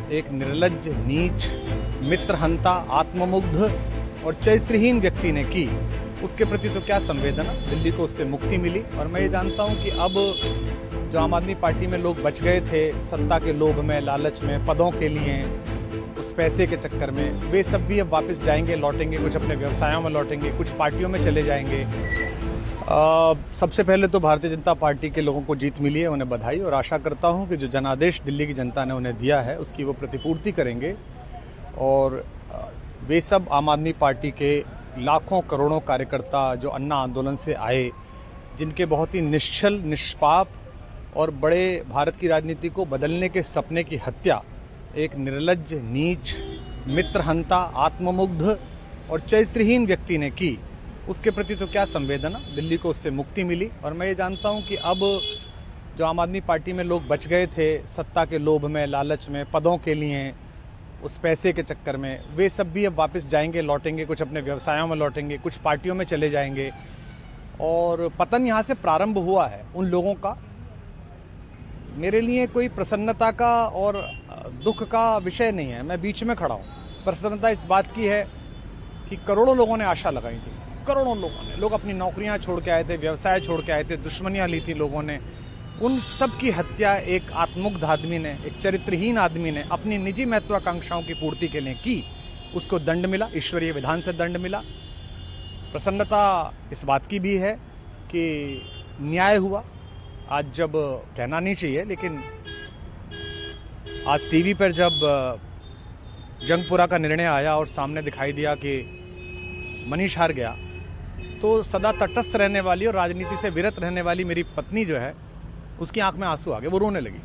एक निर्लज्ज, नीच, मित्रहंता, आत्ममुग्ध और चरित्रहीन व्यक्ति ने की, उसके प्रति तो क्या संवेदना। दिल्ली को उससे मुक्ति मिली और मैं ये जानता हूं कि अब जो आम आदमी पार्टी में लोग बच गए थे सत्ता के लोभ में, लालच में, पदों के लिए, उस पैसे के चक्कर में, वे सब भी अब वापस जाएंगे, लौटेंगे, कुछ अपने व्यवसायों में लौटेंगे, कुछ पार्टियों में चले जाएंगे। सबसे पहले तो भारतीय जनता पार्टी के लोगों को जीत मिली है, उन्हें बधाई, और आशा करता हूं कि जो जनादेश दिल्ली की जनता ने उन्हें दिया है उसकी वो प्रतिपूर्ति करेंगे और वे सब आम आदमी पार्टी के लाखों करोड़ों कार्यकर्ता जो अन्ना आंदोलन से आए, जिनके बहुत ही निश्चल, निष्पाप और बड़े भारत की राजनीति को बदलने के सपने की हत्या एक निर्लज्ज, नीच, मित्रहंता, आत्ममुग्ध और चरित्रहीन व्यक्ति ने की, उसके प्रति तो क्या संवेदना। दिल्ली को उससे मुक्ति मिली और मैं ये जानता हूं कि अब जो आम आदमी पार्टी में लोग बच गए थे सत्ता के लोभ में, लालच में, पदों के लिए, उस पैसे के चक्कर में, वे सब भी अब वापस जाएंगे, लौटेंगे, कुछ अपने व्यवसायों में लौटेंगे, कुछ पार्टियों में चले जाएंगे और पतन यहाँ से प्रारंभ हुआ है उन लोगों का। मेरे लिए कोई प्रसन्नता का और दुख का विषय नहीं है, मैं बीच में खड़ा हूँ। प्रसन्नता इस बात की है कि करोड़ों लोगों ने आशा लगाई थी, करोड़ों लोग अपनी नौकरियां छोड़ के आए थे, व्यवसाय छोड़ के आए थे, दुश्मनियां ली थी लोगों ने, उन सब की हत्या एक आत्ममुग्ध आदमी ने, एक चरित्रहीन आदमी ने अपनी निजी महत्वाकांक्षाओं की पूर्ति के लिए की। उसको दंड मिला, ईश्वरीय विधान से दंड मिला। प्रसन्नता इस बात की भी है कि न्याय हुआ। आज जब कहना नहीं चाहिए लेकिन आज टीवी पर जब जंगपुरा का निर्णय आया और सामने दिखाई दिया कि मनीष हार गया, तो सदा तटस्थ रहने वाली और राजनीति से विरत रहने वाली मेरी पत्नी जो है, उसकी आंख में आंसू आ गए, वो रोने लगी,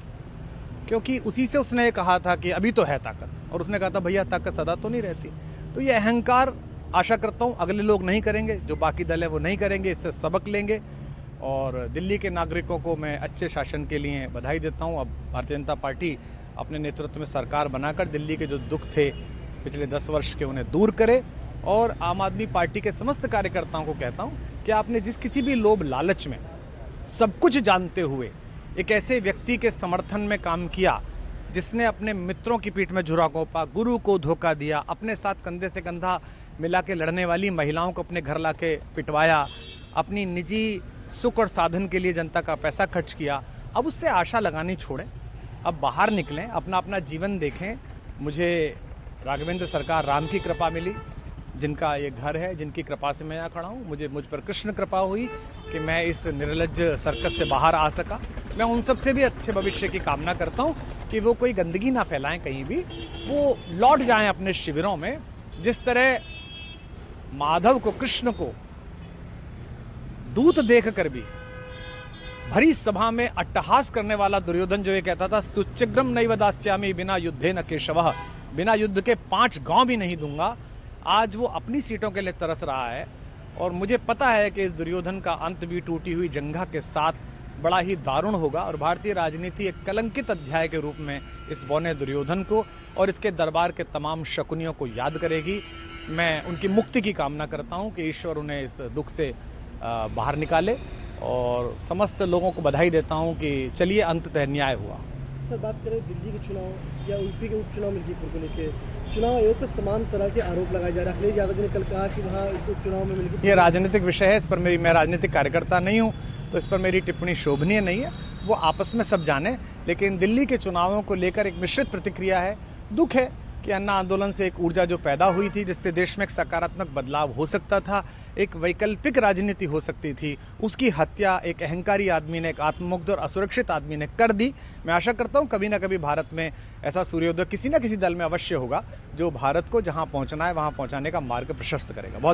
क्योंकि उसी से उसने ये कहा था कि अभी तो है ताकत, और उसने कहा था भैया ताकत सदा तो नहीं रहती। तो ये अहंकार आशा करता हूँ अगले लोग नहीं करेंगे, जो बाकी दल है वो नहीं करेंगे, इससे सबक लेंगे। और दिल्ली के नागरिकों को मैं अच्छे शासन के लिए बधाई देता हूँ। अब भारतीय जनता पार्टी अपने नेतृत्व में सरकार बनाकर दिल्ली के जो दुख थे पिछले 10 वर्ष के उन्हें दूर करे। और आम आदमी पार्टी के समस्त कार्यकर्ताओं को कहता हूं कि आपने जिस किसी भी लोभ लालच में, सब कुछ जानते हुए एक ऐसे व्यक्ति के समर्थन में काम किया जिसने अपने मित्रों की पीठ में झुरा घोंपा, गुरु को धोखा दिया, अपने साथ कंधे से कंधा मिला के लड़ने वाली महिलाओं को अपने घर लाके पिटवाया, अपनी निजी सुख और साधन के लिए जनता का पैसा खर्च किया, अब उससे आशा लगानी छोड़ें, अब बाहर निकलें, अपना अपना जीवन देखें। मुझे राघवेंद्र सरकार राम की कृपा मिली, जिनका ये घर है, जिनकी कृपा से मैं यहाँ खड़ा हूँ। मुझ पर कृष्ण कृपा हुई कि मैं इस निर्लज्ज सर्कस से बाहर आ सका। मैं उन सब से भी अच्छे भविष्य की कामना करता हूँ कि वो कोई गंदगी ना फैलाएं कहीं भी, वो लौट जाएं अपने शिविरों में। जिस तरह माधव को, कृष्ण को दूत देख कर भी भरी सभा में अट्टहास करने वाला दुर्योधन जो ये कहता था सुचिग्रम नैव दास्यामि बिना युद्धे न केशवः, बिना युद्ध के 5 गांव भी नहीं दूंगा, आज वो अपनी सीटों के लिए तरस रहा है। और मुझे पता है कि इस दुर्योधन का अंत भी टूटी हुई जंघा के साथ बड़ा ही दारुण होगा और भारतीय राजनीति एक कलंकित अध्याय के रूप में इस बौने दुर्योधन को और इसके दरबार के तमाम शकुनियों को याद करेगी। मैं उनकी मुक्ति की कामना करता हूं कि ईश्वर उन्हें इस दुख से बाहर निकाले और समस्त लोगों को बधाई देता हूं कि चलिए अंततः न्याय हुआ। सर, बात करें दिल्ली के चुनाव या यूपी के उपचुनाव मिल्कीपुर को लेकर, चुनाव आयोग पर तमाम तरह के आरोप लगाए जा रहे हैं। अखिलेश यादव ने कल कहा कि वहाँ उपचुनाव में मिल्कीपुर, ये राजनीतिक विषय है, इस पर मैं राजनीतिक कार्यकर्ता नहीं हूँ, तो इस पर मेरी टिप्पणी शोभनीय नहीं है, वो आपस में सब जाने। लेकिन दिल्ली के चुनावों को लेकर एक मिश्रित प्रतिक्रिया है। दुख है कि अन्ना आंदोलन से एक ऊर्जा जो पैदा हुई थी, जिससे देश में एक सकारात्मक बदलाव हो सकता था, एक वैकल्पिक राजनीति हो सकती थी, उसकी हत्या एक अहंकारी आदमी ने, एक आत्ममुग्ध और असुरक्षित आदमी ने कर दी। मैं आशा करता हूं कभी ना कभी भारत में ऐसा सूर्योदय किसी न किसी दल में अवश्य होगा, जो भारत को जहां पहुंचना है वहां पहुंचाने का मार्ग प्रशस्त करेगा। बहुत